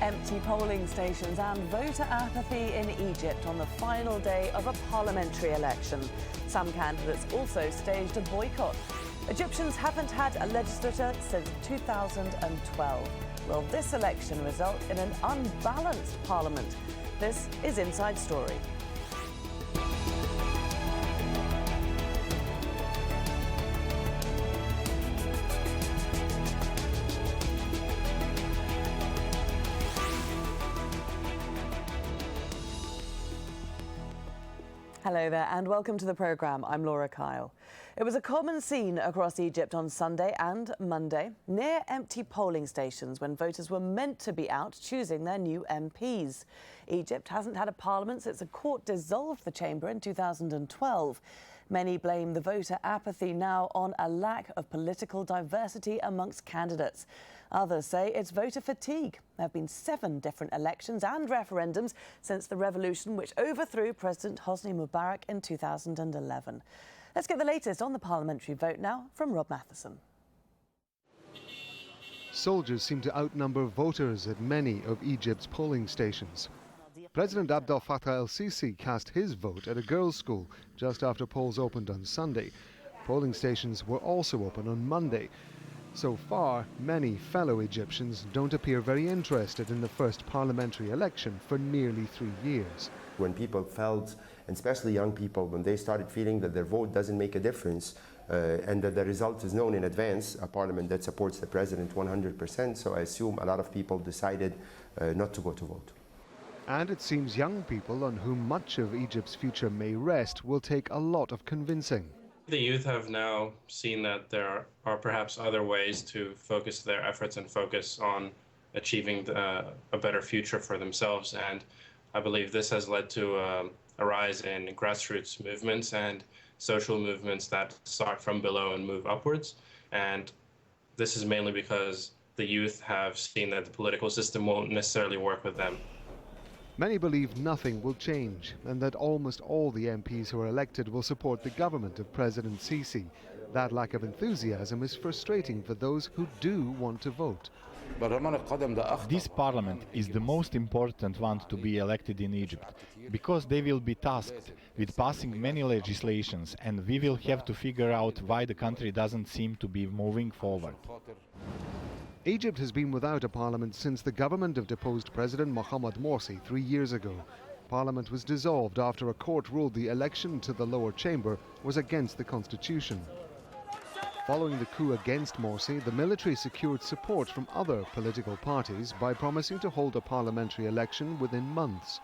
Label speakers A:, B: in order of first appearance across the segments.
A: Empty polling stations and voter apathy in Egypt on the final day of a parliamentary election. Some candidates also staged a boycott. Egyptians haven't had a legislature since 2012. Will this election result in an unbalanced parliament? This is Inside Story. Hello there and welcome to the programme. I'm Laura Kyle. It was a common scene across Egypt on Sunday and Monday, near empty polling stations when voters were meant to be out choosing their new MPs. Egypt hasn't had a parliament since a court dissolved the chamber in 2012. Many blame the voter apathy now on a lack of political diversity amongst candidates. Others say it's voter fatigue. There have been 7 different elections and referendums since the revolution which overthrew President Hosni Mubarak in 2011. Let's get the latest on the parliamentary vote now from Rob Matheson.
B: Soldiers seem to outnumber voters at many of Egypt's polling stations. President Abdel Fattah el-Sisi cast his vote at a girls' school just after polls opened on Sunday. Polling stations were also open on Monday. So far, many fellow Egyptians don't appear very interested in the first parliamentary election for nearly 3 years.
C: When people felt, and especially young people, when they started feeling that their vote doesn't make a difference and that the result is known in advance, a parliament that supports the president 100%, so I assume a lot of people decided not to go to vote.
B: And it seems young people on whom much of Egypt's future may rest will take a lot of convincing.
D: The youth have now seen that there are perhaps other ways to focus their efforts and focus on achieving a better future for themselves. And I believe this has led to a rise in grassroots movements and social movements that start from below and move upwards. And this is mainly because the youth have seen that the political system won't necessarily work with them.
B: Many believe nothing will change and that almost all the MPs who are elected will support the government of President Sisi. That lack of enthusiasm is frustrating for those who do want to vote.
E: This parliament is the most important one to be elected in Egypt, because they will be tasked with passing many legislations and we will have to figure out why the country doesn't seem to be moving forward.
B: Egypt has been without a parliament since the government of deposed President Mohamed Morsi 3 years ago. Parliament was dissolved after a court ruled the election to the lower chamber was against the constitution. Following the coup against Morsi, the military secured support from other political parties by promising to hold a parliamentary election within months.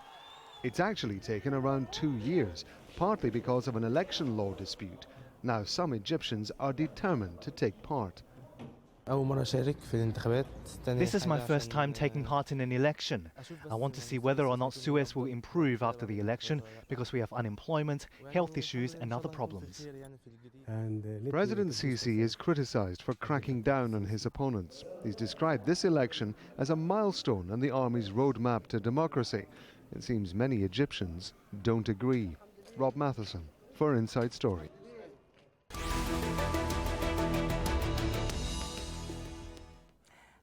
B: It's actually taken around 2 years, partly because of an election law dispute. Now some Egyptians are determined to take part.
F: This is my first time taking part in an election. I want to see whether or not Suez will improve after the election because we have unemployment, health issues and other problems.
B: President Sisi is criticized for cracking down on his opponents. He's described this election as a milestone on the army's roadmap to democracy. It seems many Egyptians don't agree. Rob Matheson for Inside Story.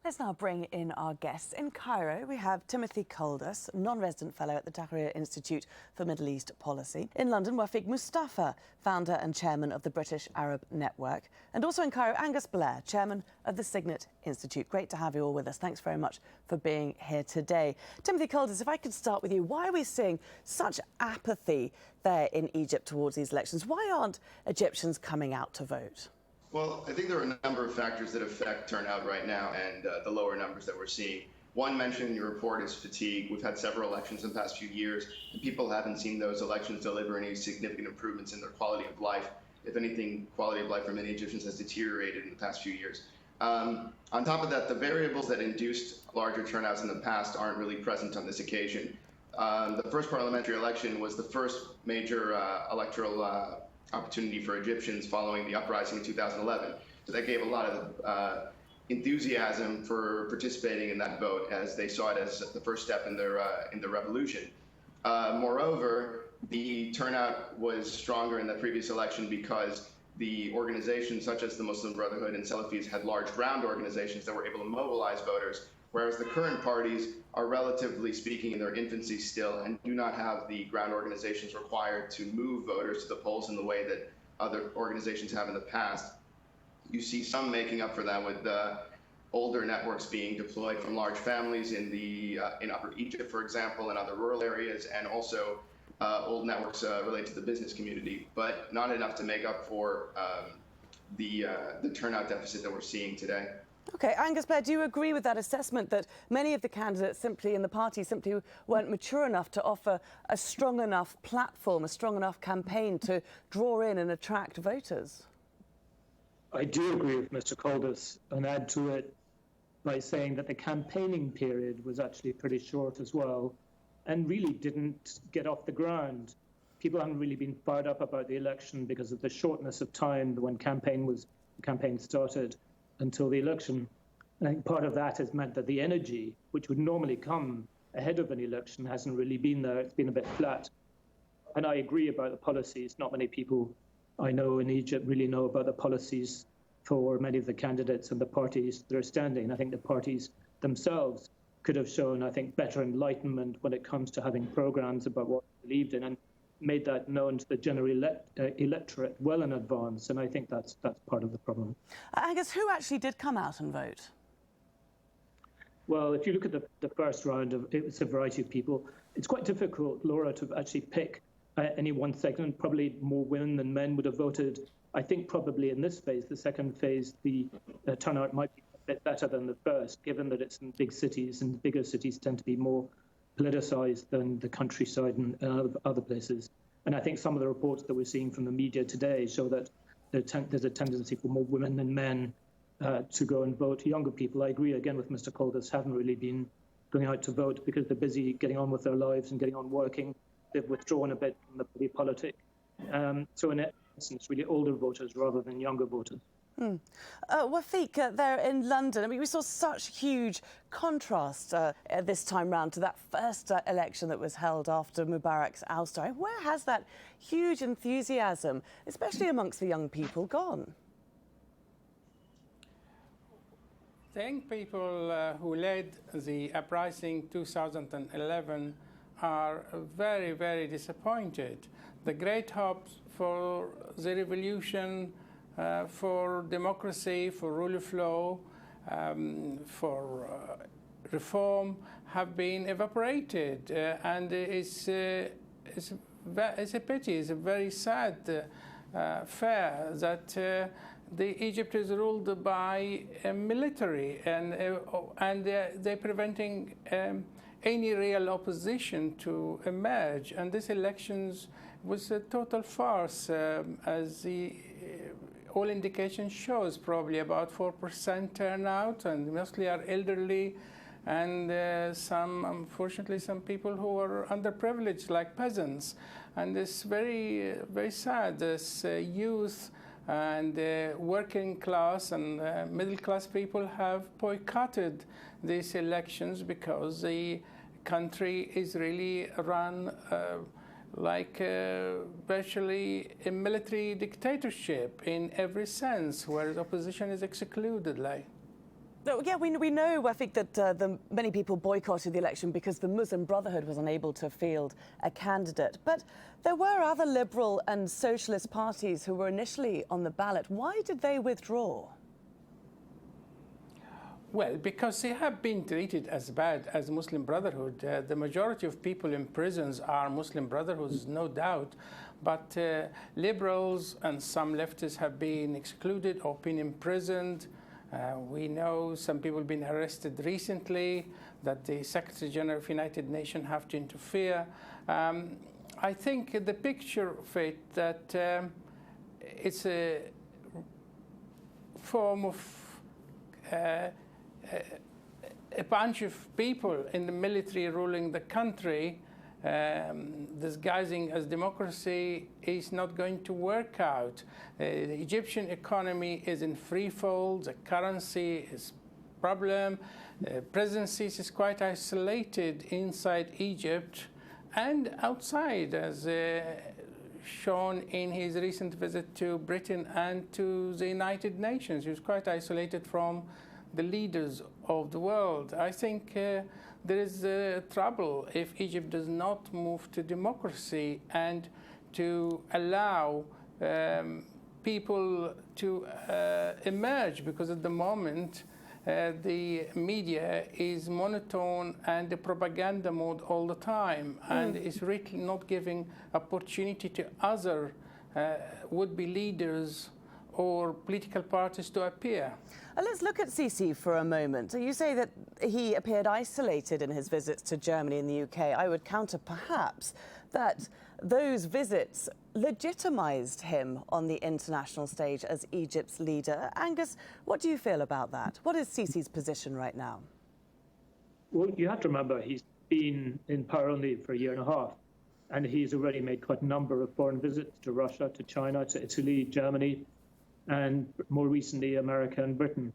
A: Let's now bring in our guests. In Cairo, we have Timothy Kolders, non-resident fellow at the Tahrir Institute for Middle East Policy. In London, Wafik Mustafa, founder and chairman of the British Arab Network. And also in Cairo, Angus Blair, chairman of the Signet Institute. Great to have you all with us. Thanks very much for being here today. Timothy Kolders, if I could start with you, why are we seeing such apathy there in Egypt towards these elections? Why aren't Egyptians coming out to vote?
G: Well, I think there are a number of factors that affect turnout right now and the lower numbers that we're seeing. One mentioned in your report is fatigue. We've had several elections in the past few years, and people haven't seen those elections deliver any significant improvements in their quality of life. If anything, quality of life for many Egyptians has deteriorated in the past few years. On top of that, the variables that induced larger turnouts in the past aren't really present on this occasion. The first parliamentary election was the first major electoral opportunity for Egyptians following the uprising in 2011. So that gave a lot of enthusiasm for participating in that vote, as they saw it as the first step in the revolution. Moreover, the turnout was stronger in the previous election because the organizations such as the Muslim Brotherhood and Salafis had large ground organizations that were able to mobilize voters whereas the current parties are relatively speaking in their infancy still and do not have the ground organizations required to move voters to the polls in the way that other organizations have in the past. You see some making up for that with older networks being deployed from large families in Upper Egypt, for example, and other rural areas, and also old networks related to the business community, but not enough to make up for the turnout deficit that we're seeing today.
A: Okay, Angus Blair, do you agree with that assessment that many of the candidates simply in the party simply weren't mature enough to offer a strong enough platform, a strong enough campaign to draw in and attract voters?
H: I do agree with Mr. Caldas and add to it by saying that the campaigning period was actually pretty short as well and really didn't get off the ground. People haven't really been fired up about the election because of the shortness of time when campaign started until the election. And I think part of that has meant that the energy, which would normally come ahead of an election, hasn't really been there. It's been a bit flat. And I agree about the policies. Not many people I know in Egypt really know about the policies for many of the candidates and the parties that are standing. I think the parties themselves could have shown, I think, better enlightenment when it comes to having programs about what they believed in and made that known to the general electorate well in advance, and I think that's part of the problem.
A: Angus, who actually did come out and vote?
H: Well, if you look at the first round, it was a variety of people. It's quite difficult, Laura, to actually pick any one segment. Probably more women than men would have voted. I think probably in this phase, the second phase, the turnout might be a bit better than the first, given that it's in big cities, and bigger cities tend to be more politicized than the countryside and other places. And I think some of the reports that we're seeing from the media today show that there's a tendency for more women than men to go and vote. Younger people, I agree again with Mr. Caldas, haven't really been going out to vote because they're busy getting on with their lives and getting on working. They've withdrawn a bit from the party politic. So in essence, really older voters rather than younger voters.
A: Wafiq, there in London, I mean, we saw such huge contrast this time round to that first election that was held after Mubarak's ouster. Where has that huge enthusiasm, especially amongst the young people, gone?
I: The young people who led the uprising 2011 are very, very disappointed. The great hopes for the revolution, for democracy, for rule of law, for reform have been evaporated, and it's a pity. It's a very sad affair that the Egypt is ruled by a military, and they're preventing any real opposition to emerge. And this elections was a total farce, as the all indication shows. Probably about 4% turnout, and mostly are elderly, and unfortunately, some people who are underprivileged, like peasants. And it's very, very sad. This youth and working class and middle class people have boycotted these elections because the country is really run like virtually a military dictatorship in every sense, where the opposition is excluded.
A: Yeah, we know, I think, that many people boycotted the election because the Muslim Brotherhood was unable to field a candidate. But there were other liberal and socialist parties who were initially on the ballot. Why did they withdraw?
I: Well, because they have been treated as bad as Muslim Brotherhood. The majority of people in prisons are Muslim Brotherhoods, no doubt. But liberals and some leftists have been excluded or been imprisoned. We know some people have been arrested recently, that the Secretary General of United Nations have to interfere. I think the picture of it, that it's a form of a bunch of people in the military ruling the country, disguising as democracy, is not going to work out. The Egyptian economy is in free fall. The currency is a problem. Presidency is quite isolated inside Egypt and outside, as shown in his recent visit to Britain and to the United Nations. He was quite isolated from the leaders of the world. I think there is trouble if Egypt does not move to democracy and to allow people to emerge, because at the moment the media is monotone and the propaganda mode all the time, and is really not giving opportunity to other would-be leaders or political parties to appear.
A: Let's look at Sisi for a moment. You say that he appeared isolated in his visits to Germany and the UK. I would counter perhaps that those visits legitimised him on the international stage as Egypt's leader. Angus, what do you feel about that? What is Sisi's position right now?
H: Well, you have to remember he's been in power only for a year and a half, and he's already made quite a number of foreign visits to Russia, to China, to Italy, Germany, and more recently America and Britain.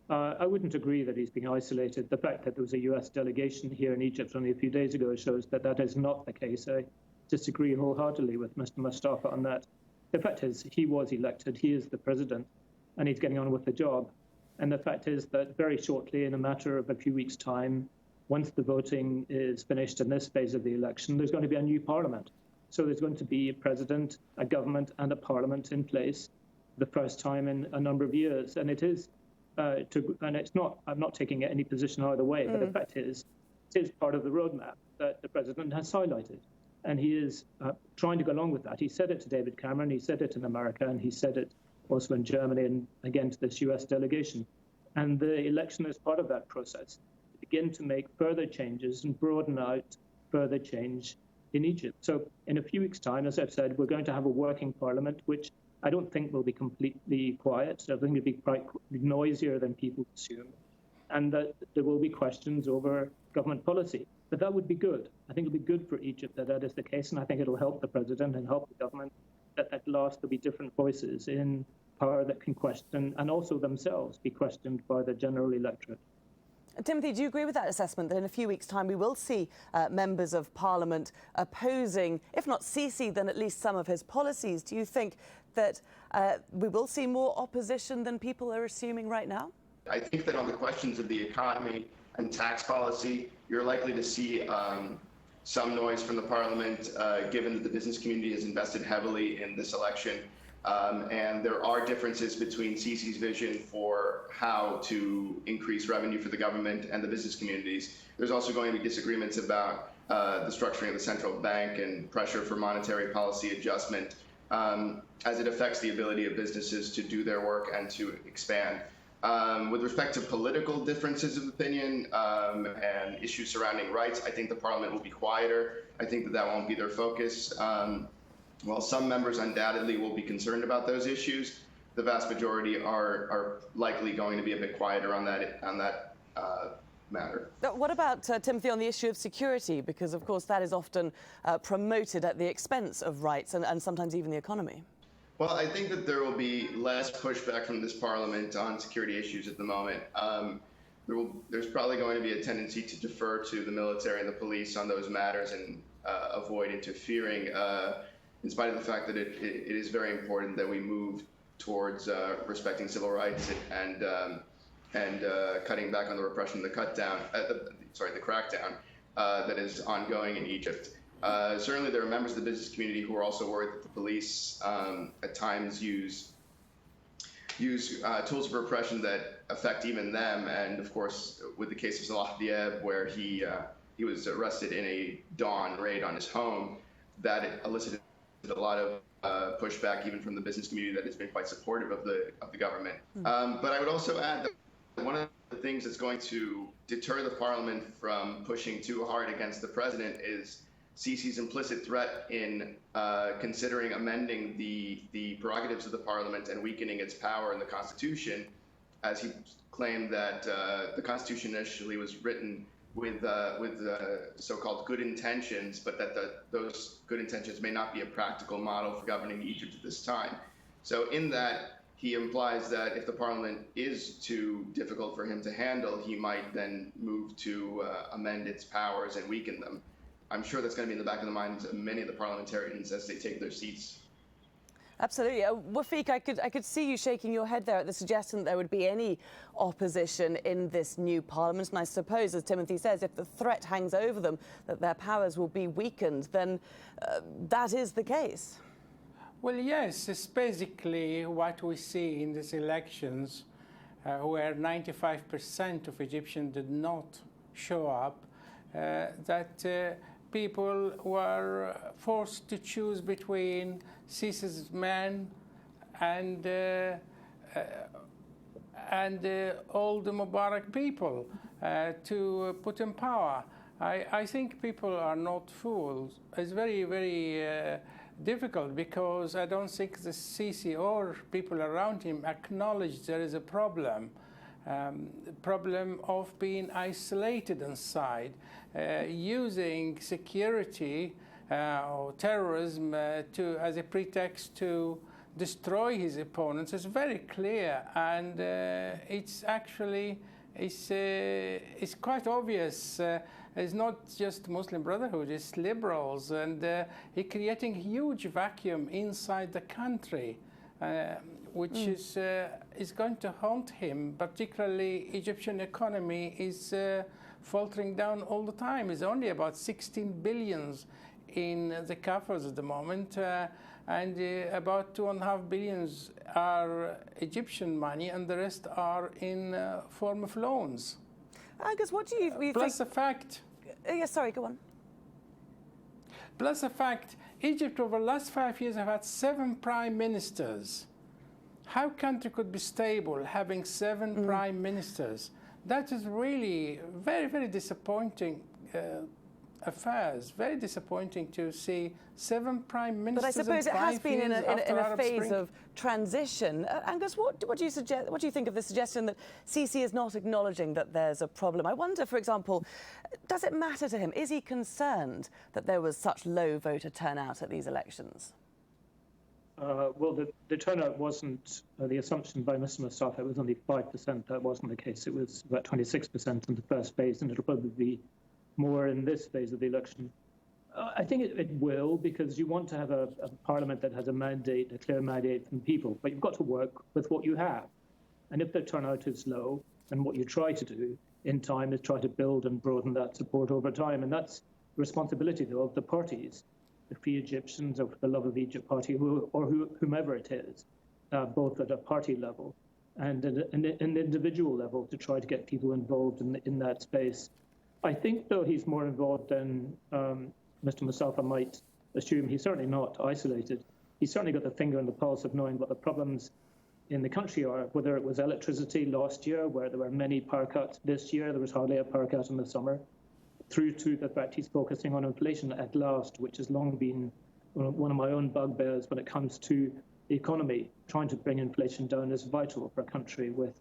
H: I wouldn't agree that he's being isolated. The fact that there was a US delegation here in Egypt only a few days ago shows that that is not the case. I disagree wholeheartedly with Mr. Mustafa on that. The fact is he was elected, he is the president, and he's getting on with the job. And the fact is that very shortly, in a matter of a few weeks' time, once the voting is finished in this phase of the election, there's going to be a new parliament. So there's going to be a president, a government, and a parliament in place the first time in a number of years. And it is, and it's not, I'm not taking any position either way, but the fact is, it is part of the roadmap that the president has highlighted. And he is trying to go along with that. He said it to David Cameron, he said it in America, and he said it also in Germany and again to this US delegation. And the election is part of that process, to begin to make further changes and broaden out further change in Egypt. So in a few weeks' time, as I've said, we're going to have a working parliament, which I don't think will be completely quiet. I think it'll be quite noisier than people assume, and that there will be questions over government policy. But that would be good. I think it'll be good for Egypt that that is the case, and I think it'll help the president and help the government that at last there'll be different voices in power that can question, and also themselves be questioned by the general electorate.
A: Timothy, do you agree with that assessment, that in a few weeks' time we will see members of parliament opposing, if not Sisi, then at least some of his policies? Do you think that we will see more opposition than people are assuming right now?
G: I think that on the questions of the economy and tax policy, you're likely to see some noise from the parliament, given that the business community has invested heavily in this election. And there are differences between Sisi's vision for how to increase revenue for the government and the business communities. There's also going to be disagreements about the structuring of the central bank and pressure for monetary policy adjustment as it affects the ability of businesses to do their work and to expand. With respect to political differences of opinion and issues surrounding rights, I think the parliament will be quieter. I think that that won't be their focus. While some members undoubtedly will be concerned about those issues, the vast majority are likely going to be a bit quieter on that matter.
A: What about, Timothy, on the issue of security? Because, of course, that is often promoted at the expense of rights and sometimes even the economy.
G: Well, I think that there will be less pushback from this parliament on security issues at the moment. There's probably going to be a tendency to defer to the military and the police on those matters and avoid interfering, in spite of the fact that it is very important that we move towards respecting civil rights and cutting back on the repression, the crackdown that is ongoing in Egypt. Certainly there are members of the business community who are also worried that the police at times use tools of repression that affect even them. And of course, with the case of Salah Diab, where he was arrested in a dawn raid on his home, that elicited a lot of pushback even from the business community that has been quite supportive of the government. But I would also add that one of the things that's going to deter the parliament from pushing too hard against the president is Sisi's implicit threat in considering amending the prerogatives of the parliament and weakening its power in the Constitution, as he claimed that the Constitution initially was written with so-called good intentions, but that those good intentions may not be a practical model for governing Egypt at this time. So in that, he implies that if the parliament is too difficult for him to handle, he might then move to amend its powers and weaken them. I'm sure that's going to be in the back of the minds of many of the parliamentarians as they take their seats.
A: Absolutely. Wafiq, I could see you shaking your head there at the suggestion that there would be any opposition in this new parliament. And I suppose, as Timothy says, if the threat hangs over them that their powers will be weakened, then that is the case.
I: Well, yes, it's basically what we see in these elections, where 95% of Egyptians did not show up, that people were forced to choose between Sisi's men and all the Mubarak people to put in power. I think people are not fools. It's very, very difficult, because I don't think the Sisi or people around him acknowledge there is a problem. Problem of being isolated inside, using security or terrorism as a pretext to destroy his opponents is very clear, and it's actually it's quite obvious. It's not just Muslim Brotherhood; it's liberals, and he's creating a huge vacuum inside the country. Which is going to haunt him. Particularly, Egyptian economy is faltering down all the time. It's only about 16 billions in the coffers at the moment, and about 2.5 billions are Egyptian money, and the rest are in form of loans.
A: Angus, what do you think?
I: Plus the fact.
A: Yes, sorry, go on.
I: Plus the fact, Egypt over the last 5 years have had 7 prime ministers. How country could be stable having 7 prime ministers? That is really very, very disappointing affairs. Very disappointing to see 7 prime ministers.
A: But I suppose it has been in a phase of transition. Angus, what do you suggest? What do you think of the suggestion that Sisi is not acknowledging that there's a problem? I wonder, for example, does it matter to him? Is he concerned that there was such low voter turnout at these elections?
H: Well, the turnout wasn't the assumption by Mr. Mustafa. It was only 5%. That wasn't the case. It was about 26% in the first phase, and it'll probably be more in this phase of the election. I think it will, because you want to have a parliament that has a mandate, a clear mandate from people, but you've got to work with what you have. And if the turnout is low, and what you try to do in time is try to build and broaden that support over time, and that's the responsibility, though, of the parties, the Free Egyptians or the Love of Egypt party, whomever it is, both at a party level and at an individual level, to try to get people involved in that space. I think, though, he's more involved than Mr. Mustafa might assume. He's certainly not isolated. He's certainly got the finger on the pulse of knowing what the problems in the country are, whether it was electricity last year, where there were many power cuts. This year, there was hardly a power cut in the summer, through to the fact he's focusing on inflation at last, which has long been one of my own bugbears when it comes to the economy. Trying to bring inflation down is vital for a country with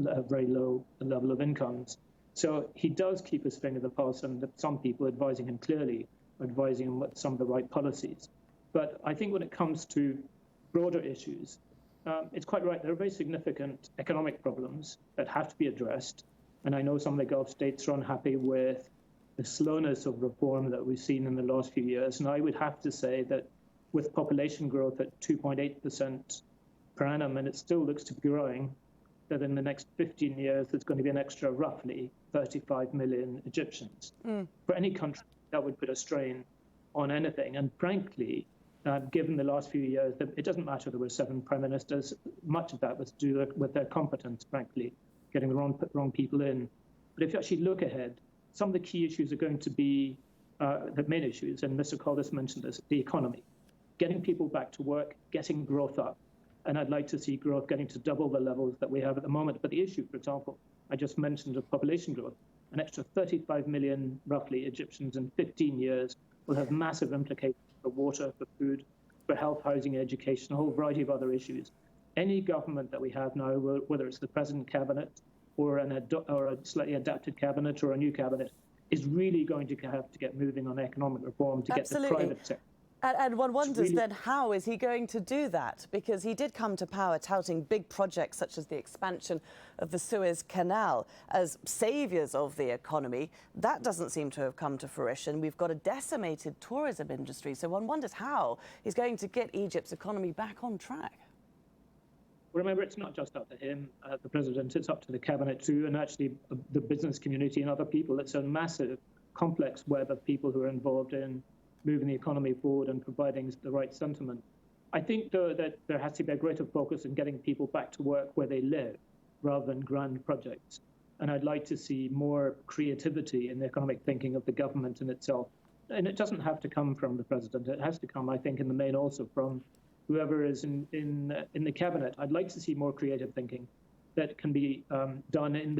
H: a very low level of incomes. So he does keep his finger on the pulse, and some people advising him clearly, advising him with some of the right policies. But I think when it comes to broader issues, it's quite right. There are very significant economic problems that have to be addressed. And I know some of the Gulf states are unhappy with the slowness of reform that we've seen in the last few years. And I would have to say that with population growth at 2.8% per annum, and it still looks to be growing, that in the next 15 years, there's going to be an extra roughly 35 million Egyptians. For any country, that would put a strain on anything. And frankly, given the last few years, it doesn't matter there were 7 prime ministers. Much of that was to do with their competence, frankly, getting the wrong people in. But if you actually look ahead, some of the key issues are going to be the main issues, and Mr. Caldas mentioned this, the economy, getting people back to work, getting growth up. And I'd like to see growth getting to double the levels that we have at the moment. But the issue, for example, I just mentioned of population growth, an extra 35 million, roughly, Egyptians in 15 years will have massive implications for water, for food, for health, housing, education, a whole variety of other issues. Any government that we have now, whether it's the present cabinet or a slightly adapted cabinet or a new cabinet, is really going to have to get moving on economic reform to get the private sector
A: And one wonders then, how is he going to do that? Because he did come to power touting big projects such as the expansion of the Suez Canal as saviours of the economy. That doesn't seem to have come to fruition. We've got a decimated tourism industry. So one wonders how he's going to get Egypt's economy back on track.
H: Remember, it's not just up to him, the president, it's up to the cabinet too, and actually the business community and other people. It's a massive, complex web of people who are involved in moving the economy forward and providing the right sentiment. I think, though, that there has to be a greater focus on getting people back to work where they live rather than grand projects. And I'd like to see more creativity in the economic thinking of the government in itself. And it doesn't have to come from the president. It has to come, I think, in the main also from whoever is in the cabinet. I'd like to see more creative thinking that can be done in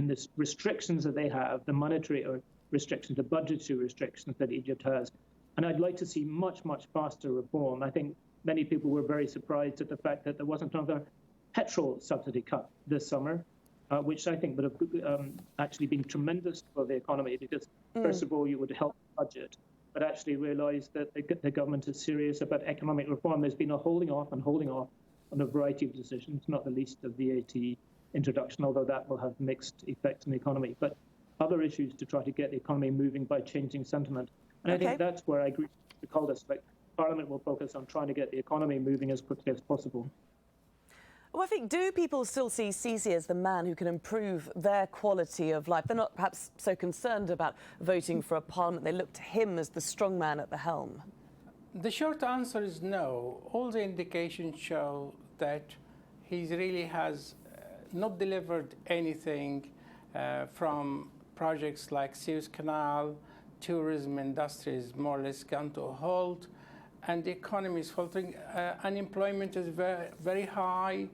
H: the restrictions that they have, the monetary restrictions, the budgetary restrictions that Egypt has. And I'd like to see much, much faster reform. I think many people were very surprised at the fact that there wasn't another petrol subsidy cut this summer, which I think would have actually been tremendous for the economy because, first of all, you would help the budget, but actually realize that the government is serious about economic reform. There's been a holding off on a variety of decisions, not the least of VAT introduction, although that will have mixed effects on the economy, but other issues to try to get the economy moving by changing sentiment. And I think that's where I agree with Caldas. Like, Parliament will focus on trying to get the economy moving as quickly as possible.
A: Well, I think, do people still see Sisi as the man who can improve their quality of life? They're not perhaps so concerned about voting for a parliament. They look to him as the strong man at the helm.
I: The short answer is no. All the indications show that he really has not delivered anything from projects like Suez Canal. Tourism industry is more or less gone to a halt, and the economy is faltering. Unemployment is very, very high.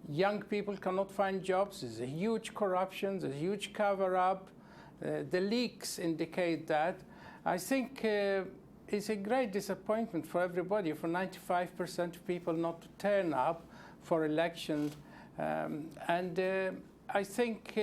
I: Young people cannot find jobs. There's a huge corruption. There's a huge cover-up. The leaks indicate that. I think it's a great disappointment for everybody, for 95% of people not to turn up for elections. I think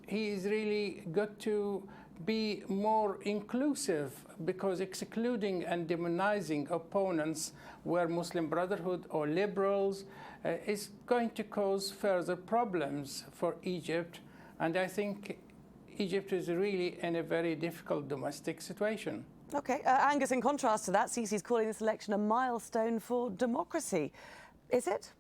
I: he's really got to be more inclusive, because excluding and demonizing opponents, where Muslim Brotherhood or liberals, is going to cause further problems for Egypt. And I think Egypt is really in a very difficult domestic situation.
A: OK. Angus, in contrast to that, Sisi's calling this election a milestone for democracy. Is it?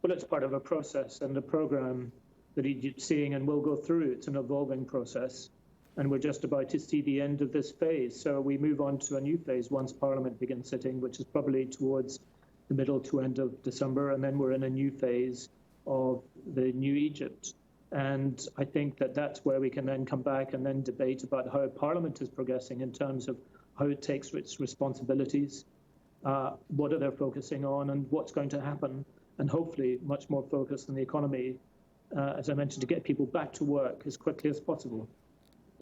H: Well, it's part of a process and a programme that Egypt's seeing and will go through. It's an evolving process, and we're just about to see the end of this phase. So we move on to a new phase once Parliament begins sitting, which is probably towards the middle to end of December, and then we're in a new phase of the new Egypt. And I think that that's where we can then come back and then debate about how Parliament is progressing in terms of how it takes its responsibilities, what are they focusing on, and what's going to happen, and hopefully much more focus on the economy, as I mentioned, to get people back to work as quickly as possible.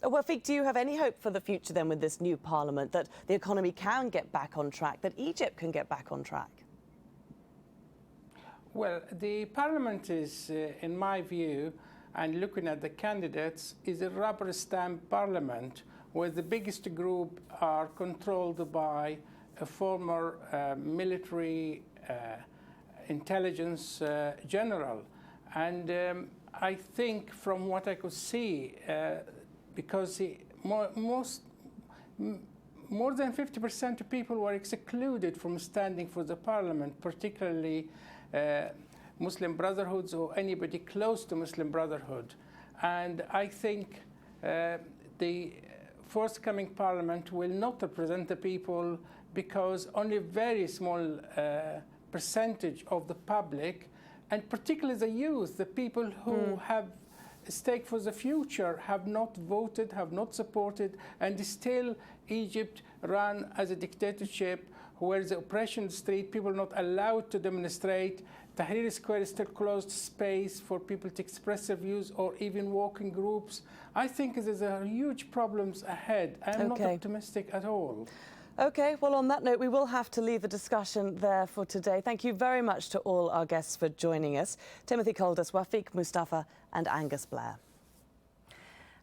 A: Well, Fik, do you have any hope for the future then with this new parliament, that the economy can get back on track, that Egypt can get back on track?
I: Well, the parliament is, in my view, and looking at the candidates, is a rubber stamp parliament where the biggest group are controlled by a former military intelligence general. And I think from what I could see, because more than 50% of people were excluded from standing for the parliament, particularly Muslim Brotherhoods or anybody close to Muslim Brotherhood. And I think the forthcoming parliament will not represent the people, because only a very small percentage of the public, and particularly the youth, the people who have a stake for the future, have not voted, have not supported, and still Egypt run as a dictatorship where the oppression street, people are not allowed to demonstrate. Tahrir Square is still closed space for people to express their views or even walking groups. I think there's huge problems ahead. I'm not optimistic at all.
A: OK, well, on that note, we will have to leave the discussion there for today. Thank you very much to all our guests for joining us. Timothy Caldas, Wafiq Mustafa and Angus Blair.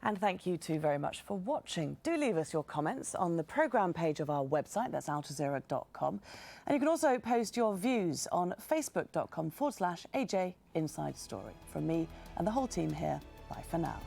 A: And thank you too very much for watching. Do leave us your comments on the programme page of our website, that's aljazeera.com. And you can also post your views on facebook.com/AJ Inside Story. From me and the whole team here, bye for now.